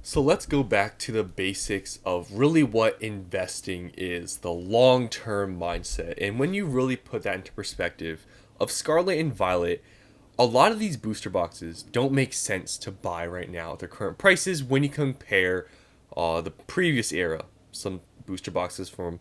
So let's go back to the basics of really what investing is, the long-term mindset. And when you really put that into perspective of Scarlet and Violet, a lot of these booster boxes don't make sense to buy right now at their current prices when you compare the previous era. Some booster boxes from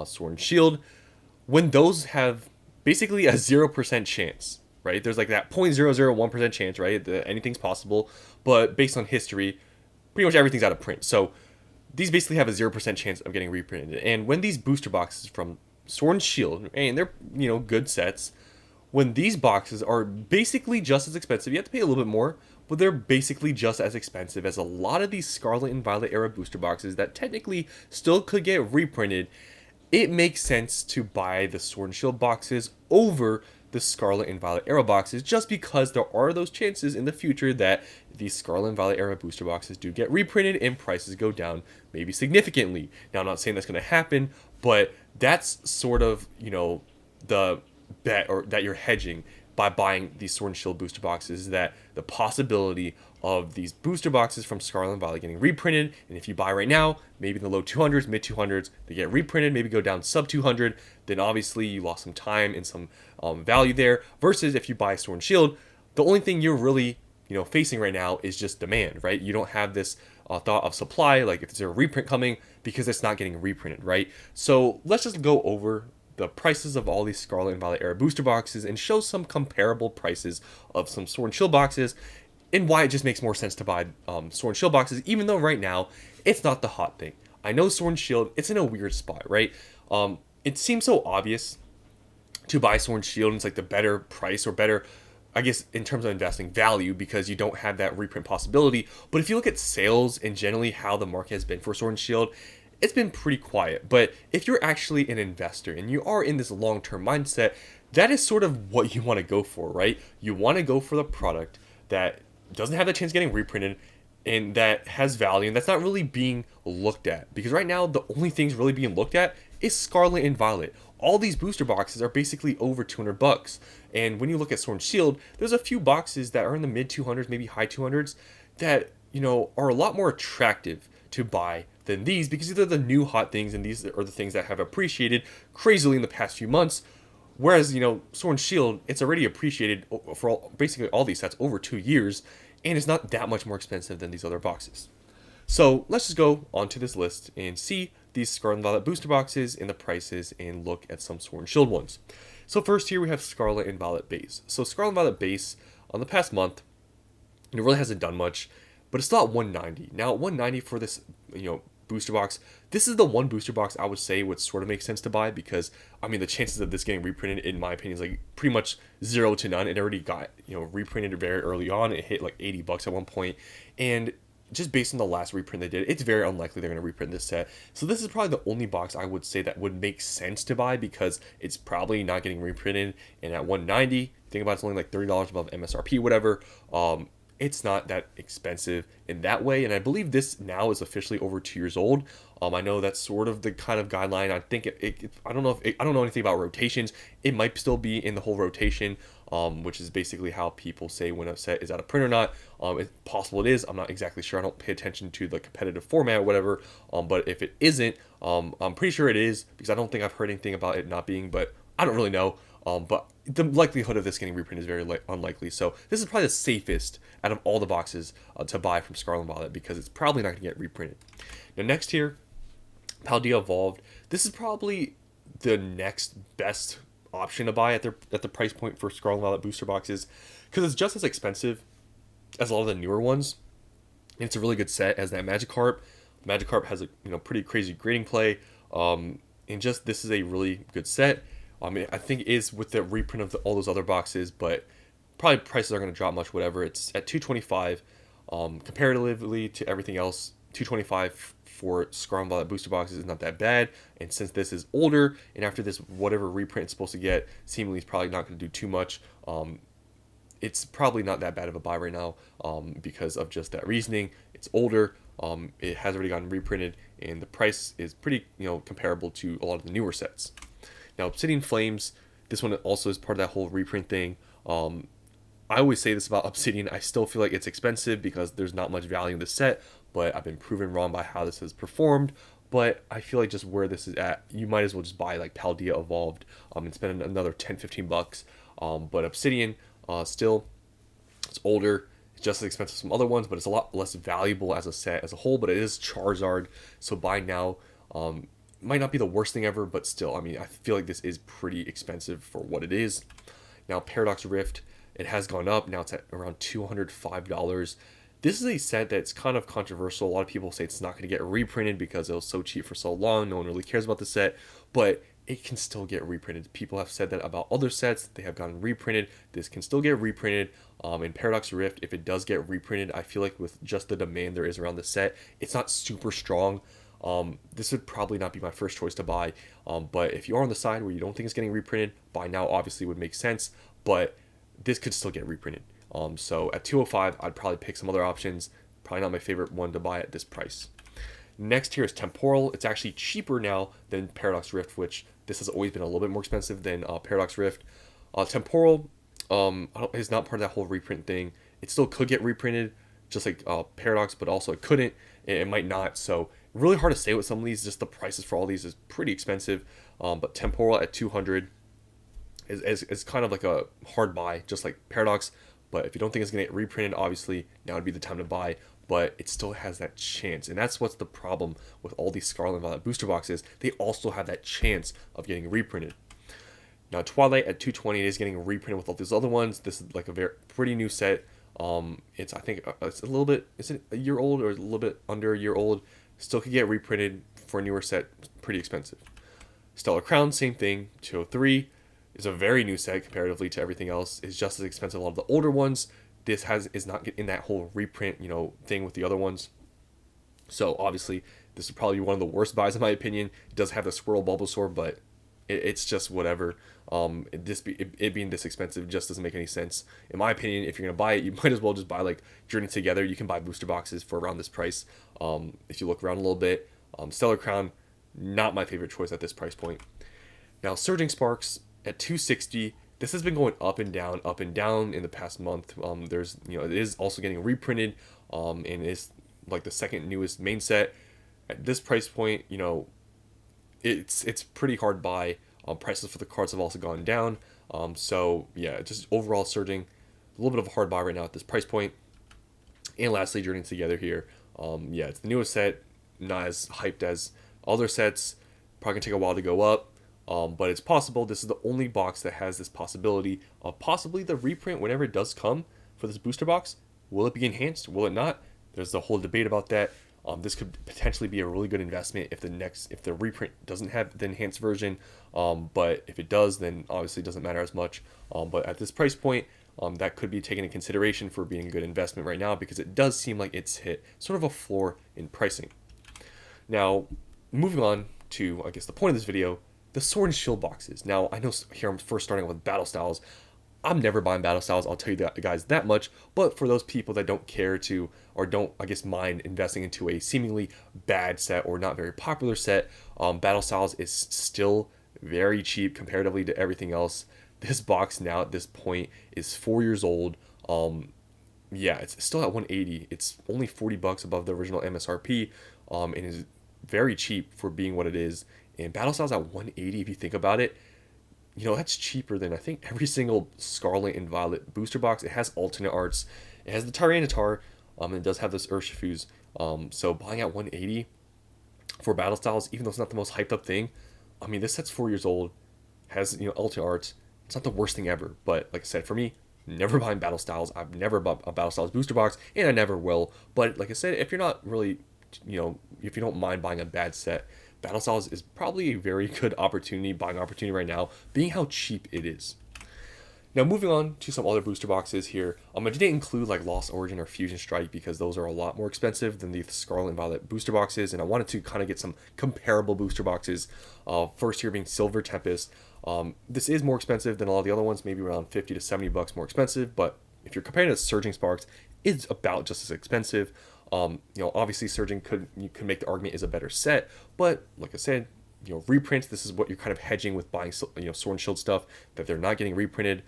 Sword and Shield, when those have basically a 0% chance, right? There's like that 0.001% chance, right? That anything's possible, but based on history, pretty much everything's out of print. So these basically have a 0% chance of getting reprinted. And when these booster boxes from Sword and Shield, and they're, good sets, when these boxes are basically just as expensive, you have to pay a little bit more, but they're basically just as expensive as a lot of these Scarlet and Violet era booster boxes that technically still could get reprinted. It makes sense to buy the Sword and Shield boxes over the Scarlet and Violet era boxes, just because there are those chances in the future that these Scarlet and Violet era booster boxes do get reprinted and prices go down maybe significantly. Now, I'm not saying that's going to happen, but that's sort of, the bet or that you're hedging by buying these Sword and Shield booster boxes, that the possibility of these booster boxes from Scarlet and Violet getting reprinted, and if you buy right now, maybe in the low 200s, mid 200s, they get reprinted, maybe go down sub 200, then obviously you lost some time and some value there, versus if you buy Sword and Shield, the only thing you're really facing right now is just demand, right? You don't have this thought of supply, like if there's a reprint coming, because it's not getting reprinted, right? So let's just go over the prices of all these Scarlet and Violet era booster boxes and show some comparable prices of some Sword and Shield boxes, and why it just makes more sense to buy Sword and Shield boxes, even though right now it's not the hot thing. I know Sword and Shield, it's in a weird spot, right? It seems so obvious to buy Sword and Shield, and it's like the better price, or better, I guess, in terms of investing value, because you don't have that reprint possibility. But if you look at sales and generally how the market has been for Sword and Shield, it's been pretty quiet. But if you're actually an investor and you are in this long-term mindset, that is sort of what you want to go for, right? You want to go for the product that doesn't have the chance of getting reprinted and that has value and that's not really being looked at. Because right now, the only things really being looked at is Scarlet and Violet. All these booster boxes are basically over $200. And when you look at Sword and Shield, there's a few boxes that are in the mid 200s, maybe high 200s, that, are a lot more attractive to buy than these, because these are the new hot things and these are the things that have appreciated crazily in the past few months. Whereas, Sword and Shield, it's already appreciated for basically all these sets over 2 years, and it's not that much more expensive than these other boxes. So let's just go onto this list and see these Scarlet and Violet booster boxes and the prices, and look at some Sword and Shield ones. So first here we have Scarlet and Violet base. So Scarlet and Violet base on the past month, it really hasn't done much, but it's still at 190. Now 190 for this, booster box. This is the one booster box I would say would sort of make sense to buy, because the chances of this getting reprinted, in my opinion, is like pretty much 0 to none. It already got reprinted very early on. It hit like $80 at one point, and just based on the last reprint they did, it's very unlikely they're going to reprint this set. So this is probably the only box I would say that would make sense to buy, because it's probably not getting reprinted. And at 190, think about it's only like $30 above MSRP, whatever. It's not that expensive in that way, and I believe this now is officially over 2 years old. I know that's sort of the kind of guideline. I think I don't know I don't know anything about rotations. It might still be in the whole rotation, which is basically how people say when a set is out of print or not. It's possible it is. I'm not exactly sure. I don't pay attention to the competitive format or whatever. But if it isn't, I'm pretty sure it is, because I don't think I've heard anything about it not being. But I don't really know. But the likelihood of this getting reprinted is very unlikely. So this is probably the safest out of all the boxes to buy from Scarlet and Violet, because it's probably not going to get reprinted. Now next here, Paldea Evolved. This is probably the next best option to buy at the price point for Scarlet and Violet booster boxes, because it's just as expensive as a lot of the newer ones. And it's a really good set as that Magikarp. Magikarp has a pretty crazy grading play, and just this is a really good set. I think it is with the reprint of all those other boxes, but probably prices are going to drop much, whatever. It's at $225, comparatively to everything else. $225 for Scarlet and Violet booster boxes is not that bad, and since this is older, and after this whatever reprint it's supposed to get, seemingly it's probably not going to do too much. It's probably not that bad of a buy right now, because of just that reasoning. It's older, it has already gotten reprinted, and the price is pretty comparable to a lot of the newer sets. Now, Obsidian Flames, this one also is part of that whole reprint thing. I always say this about Obsidian. I still feel like it's expensive because there's not much value in the set, but I've been proven wrong by how this has performed. But I feel like just where this is at, you might as well just buy like Paldea Evolved and spend another 10-15 bucks. But Obsidian, still, it's older. It's just as expensive as some other ones, but it's a lot less valuable as a set as a whole. But it is Charizard, so buy now. Might not be the worst thing ever, but still, I mean, I feel like this is pretty expensive for what it is. Now, Paradox Rift, it has gone up. Now it's at around $205. This is a set that's kind of controversial. A lot of people say it's not going to get reprinted because it was so cheap for so long. No one really cares about the set, but it can still get reprinted. People have said that about other sets. They have gotten reprinted. This can still get reprinted. In Paradox Rift, if it does get reprinted, I feel like with just the demand there is around the set, it's not super strong. This would probably not be my first choice to buy. But if you are on the side where you don't think it's getting reprinted, buy now obviously would make sense. But this could still get reprinted. So at 205, I'd probably pick some other options. Probably not my favorite one to buy at this price. Next here is Temporal. It's actually cheaper now than Paradox Rift, which this has always been a little bit more expensive than Paradox Rift. Temporal is not part of that whole reprint thing. It still could get reprinted, just like Paradox, but also it couldn't. It might not. So really hard to say with some of these. Just the prices for all these is pretty expensive. But Temporal at 200 is kind of like a hard buy, just like Paradox. But if you don't think it's going to get reprinted, obviously now would be the time to buy. But it still has that chance. And that's what's the problem with all these Scarlet and Violet booster boxes. They also have that chance of getting reprinted. Now, Twilight at 220 is getting reprinted with all these other ones. This is like a very pretty new set. It's, I think, it's a little bit, is it a year old or a little bit under a year old? Still could get reprinted for a newer set. Pretty expensive. Stellar Crown, same thing. 203 is a very new set comparatively to everything else. It's just as expensive as a lot of the older ones. This is not in that whole reprint, thing with the other ones. So obviously, this would probably be one of the worst buys in my opinion. It does have the Swirl Bulbasaur, but it's just whatever. It being this expensive just doesn't make any sense. In my opinion, if you're gonna buy it, you might as well just buy like Journey Together. You can buy booster boxes for around this price. If you look around a little bit, Stellar Crown, not my favorite choice at this price point. Now, Surging Sparks at 260. This has been going up and down in the past month. There's, it is also getting reprinted, and is like the second newest main set. At this price point, it's pretty hard buy. Prices for the cards have also gone down. So yeah, just overall Surging, a little bit of a hard buy right now at this price point. And lastly, Journey Together here. Yeah, it's the newest set, not as hyped as other sets. Probably gonna take a while to go up. But it's possible. This is the only box that has this possibility of possibly the reprint whenever it does come for this booster box. Will it be enhanced? Will it not? There's a whole debate about that. This could potentially be a really good investment if the reprint doesn't have the enhanced version. But if it does, then obviously it doesn't matter as much. But at this price point, that could be taken into consideration for being a good investment right now because it does seem like it's hit sort of a floor in pricing. Now, moving on to, I guess, the point of this video, the Sword and Shield boxes. Now, I know here I'm first starting with Battle Styles. I'm never buying Battle Styles, I'll tell you that, guys, that much. But for those people that don't care to, or don't, I guess, mind investing into a seemingly bad set or not very popular set, Battle Styles is still very cheap comparatively to everything else. This box now at this point is 4 years old. Yeah, it's still at 180. It's only 40 bucks above the original MSRP, and is very cheap for being what it is. And Battle Styles at 180, if you think about it, that's cheaper than I think every single Scarlet and Violet booster box. It has alternate arts. It has the Tyranitar, and it does have this Urshifus. So buying at 180 for Battle Styles, even though it's not the most hyped up thing, I mean, this set's 4 years old, has, alternate arts. It's not the worst thing ever. But like I said, for me, never buying Battle Styles. I've never bought a Battle Styles booster box, and I never will. But like I said, if you're not really, if you don't mind buying a bad set, Battle Styles is probably a very good buying opportunity right now, being how cheap it is. Now, moving on to some other booster boxes here. I didn't include like Lost Origin or Fusion Strike because those are a lot more expensive than the Scarlet and Violet booster boxes, and I wanted to kind of get some comparable booster boxes. First here being Silver Tempest. This is more expensive than all the other ones, maybe around 50 to 70 bucks more expensive, but if you're comparing it to Surging Sparks, it's about just as expensive. Obviously Surging you could make the argument is a better set, but like I said, reprints, this is what you're kind of hedging with buying, Sword and Shield stuff, that they're not getting reprinted.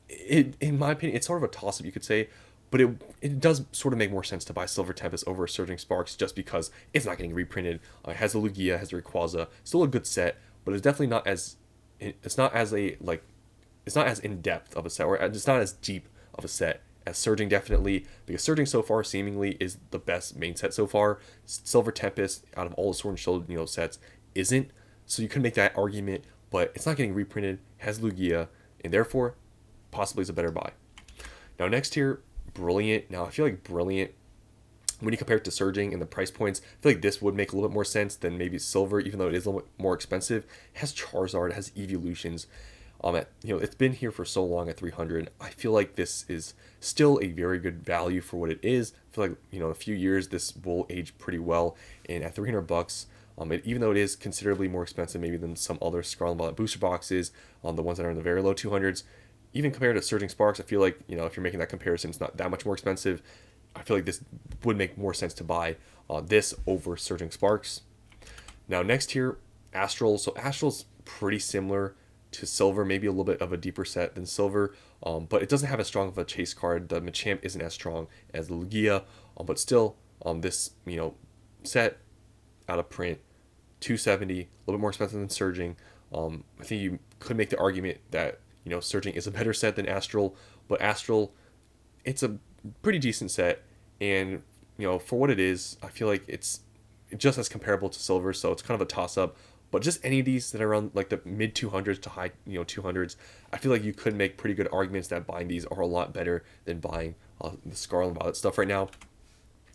in my opinion, it's sort of a toss up, you could say, but it does sort of make more sense to buy Silver Tempest over Surging Sparks just because it's not getting reprinted. It has the Lugia, has the Rayquaza, still a good set, but it's definitely not as it's not as a like it's not as in depth of a set, or it's not as deep of a set as Surging, definitely, because Surging so far seemingly is the best main set so far. Silver Tempest out of all the Sword and Shield sets isn't, so you could make that argument, but it's not getting reprinted, has Lugia, and therefore possibly is a better buy. Now next here, Brilliant. Now I feel like Brilliant, when you compare it to Surging and the price points, I feel like this would make a little bit more sense than maybe Silver, even though it is a little bit more expensive. It has Charizard, it has Evolutions. It's been here for so long at 300. I feel like this is still a very good value for what it is. I feel like in a few years this will age pretty well, and at 300 bucks, even though it is considerably more expensive maybe than some other Scarlet and Violet booster boxes, the ones that are in the very low 200s, even compared to Surging Sparks, I feel like if you're making that comparison, it's not that much more expensive. I feel like this would make more sense to buy this over Surging Sparks. Now next here, Astral. So Astral's pretty similar to Silver, maybe a little bit of a deeper set than Silver, but it doesn't have as strong of a chase card. The Machamp isn't as strong as the Lugia, but still, this set out of print, 270, a little bit more expensive than Surging. I think you could make the argument that Surging is a better set than Astral, but Astral, it's a pretty decent set, and for what it is, I feel like it's just as comparable to Silver, so it's kind of a toss up. But just any of these that are around like the mid 200s to high 200s, I feel like you could make pretty good arguments that buying these are a lot better than buying the Scarlet and Violet stuff right now.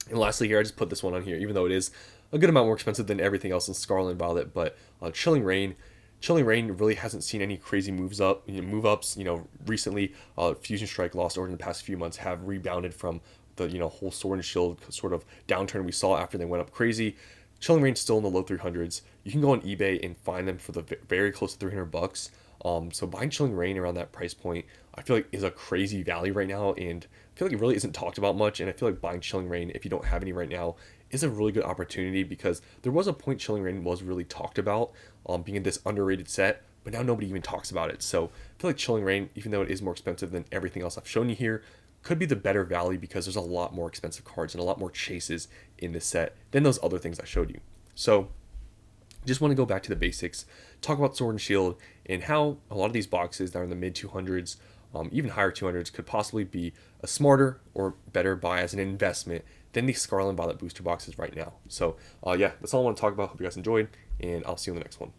And lastly here, I just put this one on here, even though it is a good amount more expensive than everything else in Scarlet and Violet. But Chilling Reign. Chilling Reign really hasn't seen any crazy move ups. Recently, Fusion Strike Lost Order in the past few months have rebounded from the whole Sword and Shield sort of downturn we saw after they went up crazy. Chilling Reign still in the low 300s. You can go on eBay and find them for the very close to 300 bucks. So buying Chilling Reign around that price point, I feel like is a crazy value right now, and I feel like it really isn't talked about much. And I feel like buying Chilling Reign, if you don't have any right now, is a really good opportunity, because there was a point Chilling Reign was really talked about being this underrated set, but now nobody even talks about it. So I feel like Chilling Reign, even though it is more expensive than everything else I've shown you here, could be the better value because there's a lot more expensive cards and a lot more chases in this set than those other things I showed you. So just want to go back to the basics, talk about Sword and Shield, and how a lot of these boxes that are in the mid 200s, even higher 200s, could possibly be a smarter or better buy as an investment than the Scarlet and Violet booster boxes right now. So yeah, that's all I want to talk about. Hope you guys enjoyed, and I'll see you in the next one.